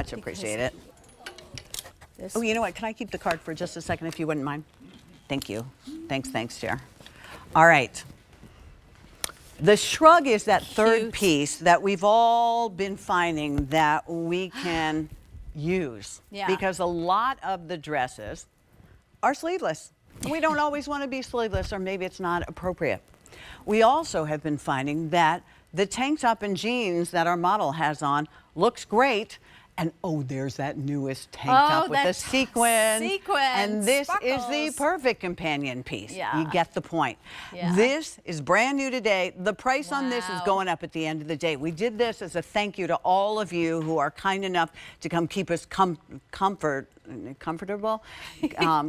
much appreciate it. Oh, you know what? Can I keep the card for just a second if you wouldn't mind? Thank you. Thanks, Chair. All right. The shrug is that third piece that we've all been finding that we can use. Yeah. Because a lot of the dresses are sleeveless. We don't always want to be sleeveless, or maybe it's not appropriate. We also have been finding that the tank top and jeans that our model has on looks great. And oh, there's that newest tank top with the sequin. And this is the perfect companion piece. Yeah. You get the point. Yeah. This is brand new today. The price on this is going up at the end of the day. We did this as a thank you to all of you who are kind enough to come keep us comfortable.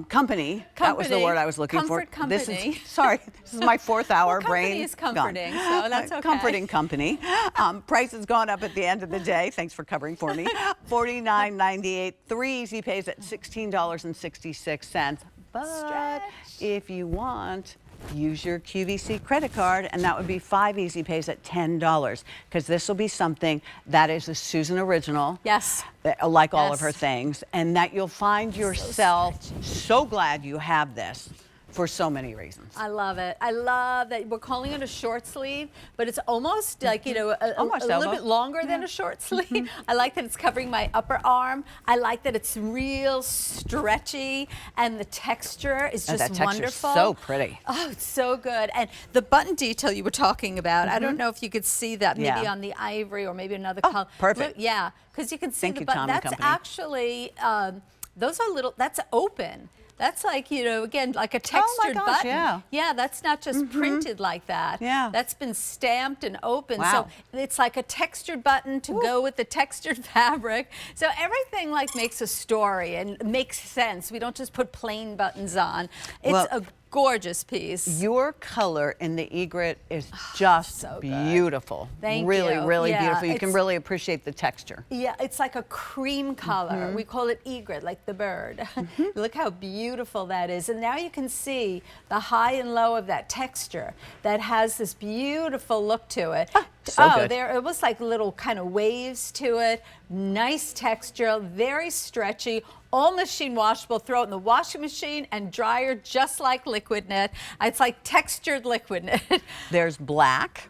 Company. That was the word I was looking for. Company. This is my fourth hour brain. Company is comforting, so that's okay. Comforting company. Price has gone up at the end of the day. Thanks for covering for me. $49.98. 3 easy pays at $16.66. But if you want, use your QVC credit card, and that would be 5 easy pays at $10, because this will be something that is a Susan original. Yes. Like all of her things, and that you'll find yourself so glad you have this for so many reasons. I love it. I love that we're calling it a short sleeve, but it's almost like, you know, a little bit longer than a short sleeve. I like that it's covering my upper arm. I like that it's real stretchy, and the texture is just wonderful. So pretty. Oh, it's so good. And the button detail you were talking about, I don't know if you could see that maybe on the ivory or maybe another color. Perfect. Yeah, because you can see the button. That's actually, those are little, that's open. That's like, you know, again, like a textured button. Yeah, that's not just printed like that. Yeah. That's been stamped and open. Wow. So it's like a textured button to go with the textured fabric. So everything like makes a story and makes sense. We don't just put plain buttons on. It's a gorgeous piece. Your color in the egret is just so beautiful. Thank you. Really beautiful. You can really appreciate the texture. Yeah, it's like a cream color. We call it egret, like the bird. Look how beautiful that is. And now you can see the high and low of that texture that has this beautiful look to it. It was like little kind of waves to it. Nice texture, very stretchy, all machine washable. Throw it in the washing machine and dryer just like liquid knit. It's like textured liquid knit. There's black.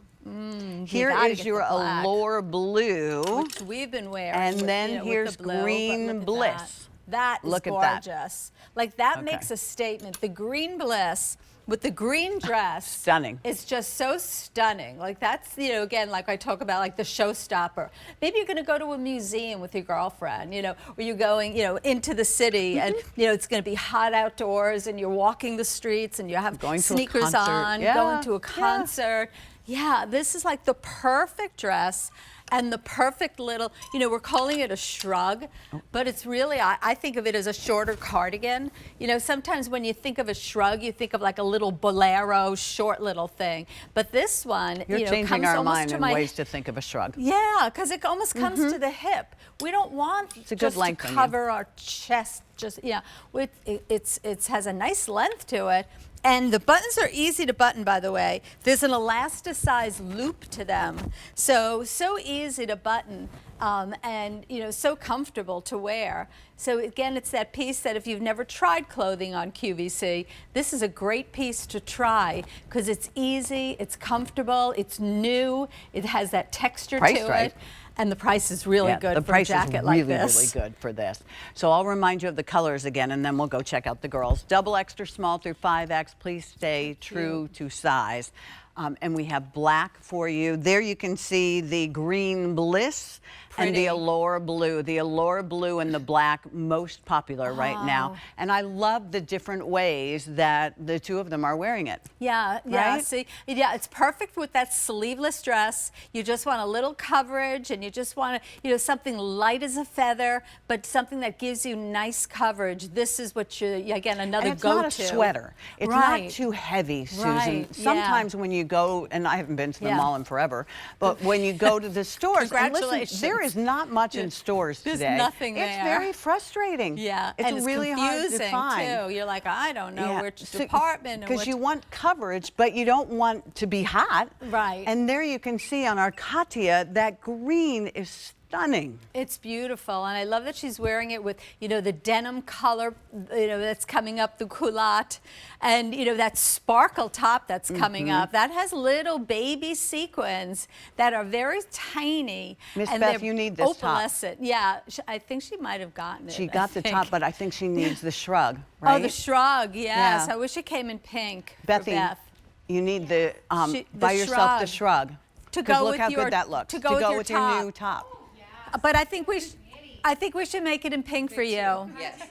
Here is your Allure blue, which we've been wearing. And then here's green bliss. That is gorgeous. Like that makes a statement. The green bliss with the green dress. Stunning. It's just so stunning. Like that's, you know, again, like I talk about like the showstopper. Maybe you're going to go to a museum with your girlfriend, you know, or you're going, you know, into the city and, you know, it's going to be hot outdoors and you're walking the streets and you have sneakers on, going to a concert. Yeah, this is like the perfect dress. And the perfect little, you know, we're calling it a shrug, but it's really, I think of it as a shorter cardigan. You know, sometimes when you think of a shrug, you think of like a little bolero, short little thing. But this one, You're changing our mind in ways to think of a shrug. Yeah, because it almost comes to the hip. We don't want just to cover our chest. Just, it has a nice length to it. And the buttons are easy to button, by the way. There's an elasticized loop to them. So easy to button and, you know, so comfortable to wear. So again, it's that piece that if you've never tried clothing on QVC, this is a great piece to try because it's easy, it's comfortable, it's new, it has that texture to it. And the price is really good for a jacket like this. The price is really good for this. So I'll remind you of the colors again, and then we'll go check out the girls. Double extra small through 5X. Please stay true to size. And we have black for you. There you can see the green bliss and the Allure blue. The Allure blue and the black, most popular right now. And I love the different ways that the two of them are wearing it. Yeah, see, it's perfect with that sleeveless dress. You just want a little coverage and you just want to, you know, something light as a feather, but something that gives you nice coverage. This is what you, again, another go-to. It's not a sweater. It's not too heavy, Susan. Sometimes when you go, and I haven't been to the mall in forever, but when you go to the stores, and listen, there is not much in stores today. There's nothing there. It's very frustrating. Yeah, it's really hard to find. Too. You're like, I don't know which department. Because you want coverage, but you don't want to be hot. Right. And there you can see on our Katia, that green is stunning. It's beautiful, and I love that she's wearing it with, you know, the denim color, you know, that's coming up the culotte, and, you know, that sparkle top that's coming up. That has little baby sequins that are very tiny. Miss and Beth, they're you need this top. opalescent. Yeah, I think she might have gotten it. She got the top, but I think she needs the shrug, right? Oh, the shrug, yes. Yeah. I wish it came in pink for Bethy, Beth. you need the, buy yourself the shrug. To go look with how your, good that looks. To go with your your new top. But I think we should make it in pink for you. Yes.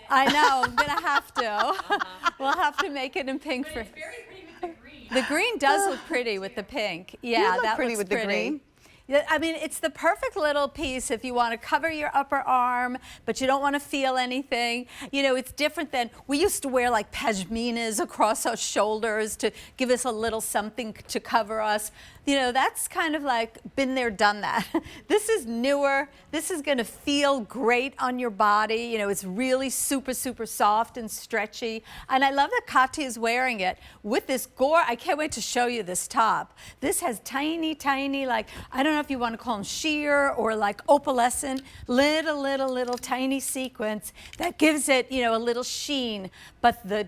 I know. I'm gonna have to. We'll have to make it in pink for. It's very pretty with the green. The green does look pretty with the pink. Yeah, You look that pretty looks with the pretty. green. Yeah, I mean, it's the perfect little piece if you want to cover your upper arm, but you don't want to feel anything. You know, it's different than, we used to wear like pashminas across our shoulders to give us a little something to cover us. You know, that's kind of like been there, done that. This is newer. This is going to feel great on your body. You know, it's really super, super soft and stretchy. And I love that Kati is wearing it with this I can't wait to show you this top. This has tiny, tiny, like, I don't know if you want to call them sheer or like opalescent, little tiny sequence that gives it, you know, a little sheen. But the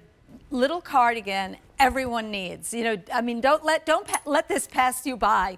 little cardigan everyone needs. You know, I mean, don't let this pass you by,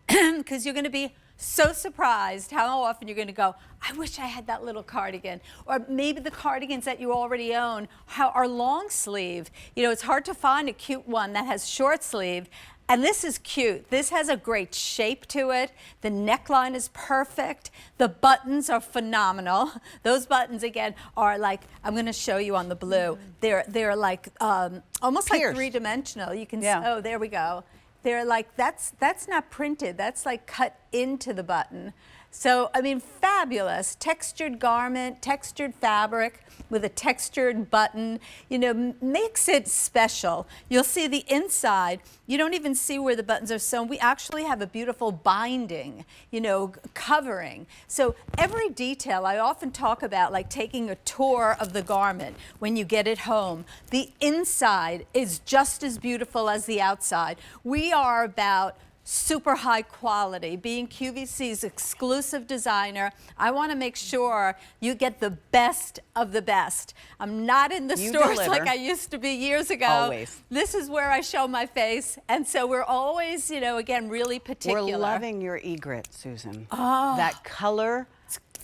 because you're going to be so surprised how often you're going to go, I wish I had that little cardigan. Or maybe the cardigans that you already own are long sleeve. You know, it's hard to find a cute one that has short sleeve. And this is cute. This has a great shape to it. The neckline is perfect. The buttons are phenomenal. Those buttons, again, are like, I'm going to show you on the blue. They're like almost like Pierced. three-dimensional. You can see, Yeah. oh, there we go. They're like, that's not printed. That's like cut into the button. So, I mean, fabulous. Textured garment, textured fabric with a textured button, you know, makes it special. You'll see the inside. You don't even see where the buttons are sewn. We actually have a beautiful binding, you know, covering. So every detail, I often talk about like taking a tour of the garment when you get it home. The inside is just as beautiful as the outside. We are about super high quality. Being QVC's exclusive designer, I want to make sure you get the best of the best. I'm not in the stores deliver. like I used to be years ago. Always. This is where I show my face, and so we're always, you know, again, really particular. We're loving your egret, Susan. Oh. That color.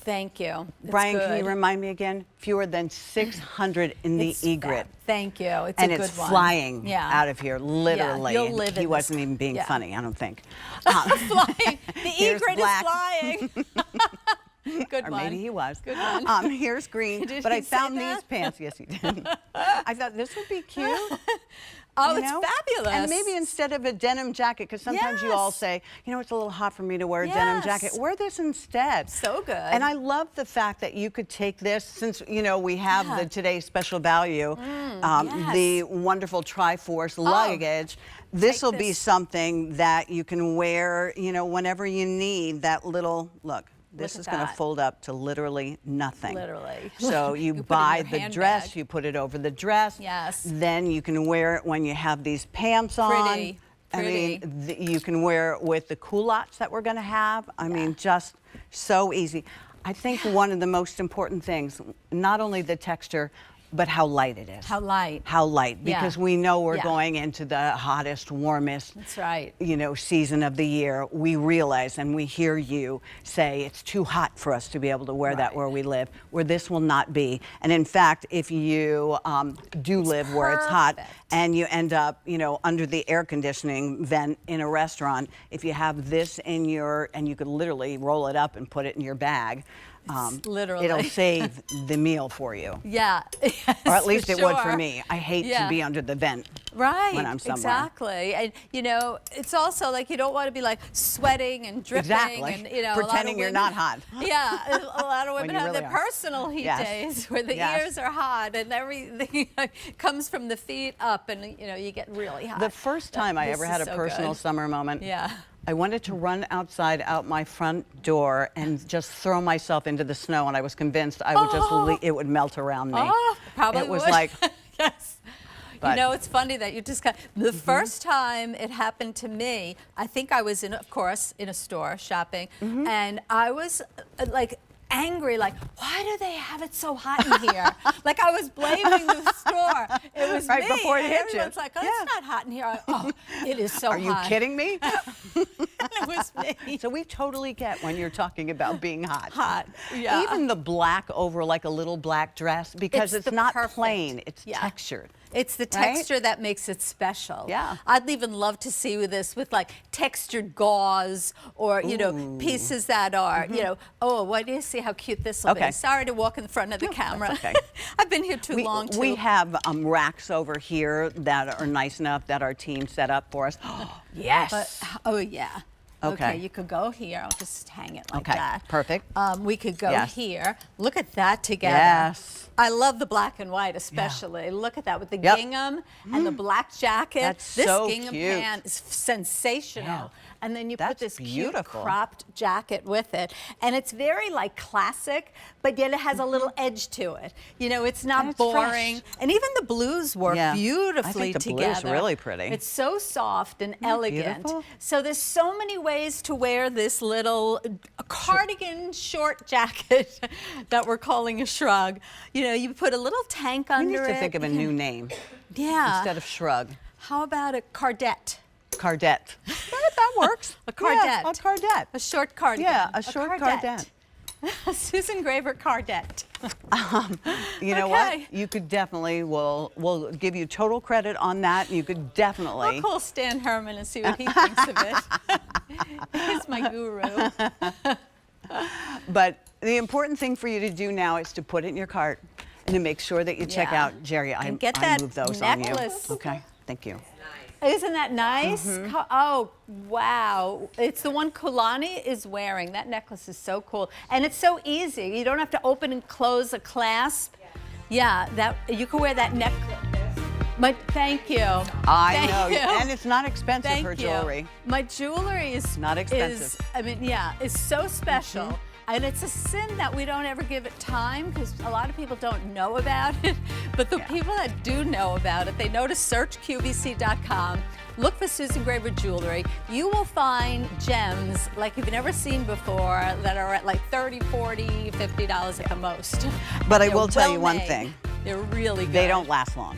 Thank you. It's Brian, good. can you remind me again? Fewer than 600 in the It's egret. Thank you. It's And a good it's one. flying Yeah. out of here, literally. you'll live in he this. wasn't even being Yeah. funny, I don't think. Flying. The Here's egret black. is flying. Good Or one. maybe he was. Good one. Here's green, Did but he I say found that? these pants. Yes, he did. I thought this would be cute. Oh, you it's know? fabulous. And maybe instead of a denim jacket, because sometimes you all Yes. say, you know, it's a little hot for me to wear a denim Yes. jacket. Wear this instead. So good. And I love the fact that you could take this, since, you know, we have Yeah. the today's special value, yes. the wonderful Triforce luggage. This will be this. something that you can wear, you know, whenever you need that little, look. This Look is at going to that. fold up to literally nothing. Literally. So you You put it in buy your the handbag. dress, you put it over the dress. Yes. Then you can wear it when you have these pants on. Pretty, I mean, you can wear it with the culottes that we're going to have. I mean, just so easy. I think one of the most important things, not only the texture, but how light it is. How light. How light, Yeah. because we know we're Yeah. going into the hottest, warmest, That's right. you know, season of the year. We realize and we hear you say it's too hot for us to be able to wear that Right. where we live, where this will not be. And in fact, if you do live where it's hot perfect. and you end up, you know, under the air conditioning vent in a restaurant, if you have this in your, and you could literally roll it up and put it in your bag, literally. it'll save the meal for you. Yeah. Or at least Yes, it would for sure. me. I hate Yeah. to be under the vent Right. when I'm somewhere. Exactly. And you know, it's also like you don't want to be like sweating and dripping Exactly. and you know, Pretending a lot you're of not women, hot. Yeah, a lot of women you have really their are. personal heat Yes. days where the Yes. ears are hot and everything comes from the feet up and you know, you get really hot. The first time I This ever is had a so personal good. summer moment, Yeah. I wanted to run outside out my front door and just throw myself into the snow, and I was convinced I would just it would melt around me. Oh, probably It was would. like Yes. But you know, it's funny that you just got, the first time it happened to me, I think I was in, of course, in a store shopping, and I was like, angry, like, why do they have it so hot in here? Like, I was blaming the store. It was right me. before it and hit you. everyone's like, oh, it's not hot in here. Oh, it is so hot. Are you kidding me? And it was me. So we totally get when you're talking about being hot. Hot, yeah. Even the black over like a little black dress, because it's not perfect. plain, it's Yeah. textured. It's the texture that makes it special. Yeah. I'd even love to see with this with like textured gauze or, you know, pieces that are, you know, oh, why do you see how cute this will be? Sorry to walk in front of the camera. Okay. I've been here too long, too. We have racks over here that are nice enough that our team set up for us. Yes. But, oh, yeah. Okay. You could go here. I'll just hang it like Okay, that. perfect. We could go Yes. here. Look at that together. Yes. I love the black and white especially. Look at that with the Yep. gingham and the black jacket. That's this so gingham cute. pant is sensational. Yeah. And then you put That's this beautiful. cute cropped jacket with it. And it's very like classic, but yet it has a little edge to it. You know, it's not And it's boring. fresh. And even the blues work beautifully I think the together. blue's really pretty. It's so soft and elegant. beautiful? So there's so many ways to wear this little cardigan short jacket that we're calling a shrug. You know, you put a little tank We under need it. to think of a new name Yeah. instead of shrug. How about a cardette? Cardette. That works. A cardette. Yeah, a cardette. A short cardigan. Yeah, a short cardette. Susan Graver cardette. You know Okay. what? You could definitely, we'll give you total credit on that. You could definitely. I'll call Stan Herman and see what he thinks of it. He's my guru. But the important thing for you to do now is to put it in your cart and to make sure that you check Yeah. out, Jerry, I And get that moved those necklace. on you. Okay, thank you. Isn't that nice? Oh, wow. It's the one Kulani is wearing. That necklace is so cool. And it's so easy. You don't have to open and close a clasp. Yeah, that you can wear that necklace. But thank you. I Thank know, you. and it's not expensive, Thank her you. jewelry. My jewelry is Not expensive. is so special. And it's a sin that we don't ever give it time because a lot of people don't know about it. But the people that do know about it, they know to search QVC.com, look for Susan Graver Jewelry. You will find gems like you've never seen before that are at like $30, $40, $50 at the most. But I They're will tell you one well-made. thing. They're really good. They don't last long.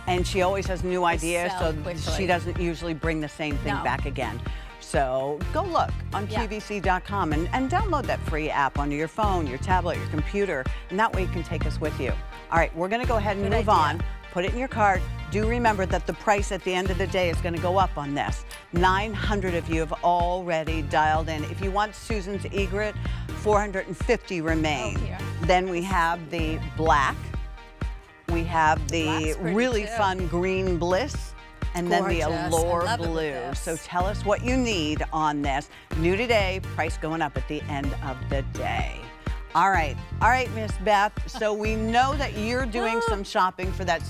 And she always has new ideas, sell so quickly. she doesn't usually bring the same thing No. back again. So go look on Yeah. QVC.com and download that free app onto your phone, your tablet, your computer, and that way you can take us with you. All right, we're gonna go ahead and Good move idea. on. Put it in your cart. Do remember that the price at the end of the day is gonna go up on this. 900 of you have already dialed in. If you want Susan's egret, 450 remain. Oh, here. Then we have the black. We have the Black's pretty really too. fun green bliss. And then the Gorgeous. I Allure love it with blue. this. So tell us what you need on this. New today, price going up at the end of the day. All right, Miss Beth. So we know that you're doing some shopping for that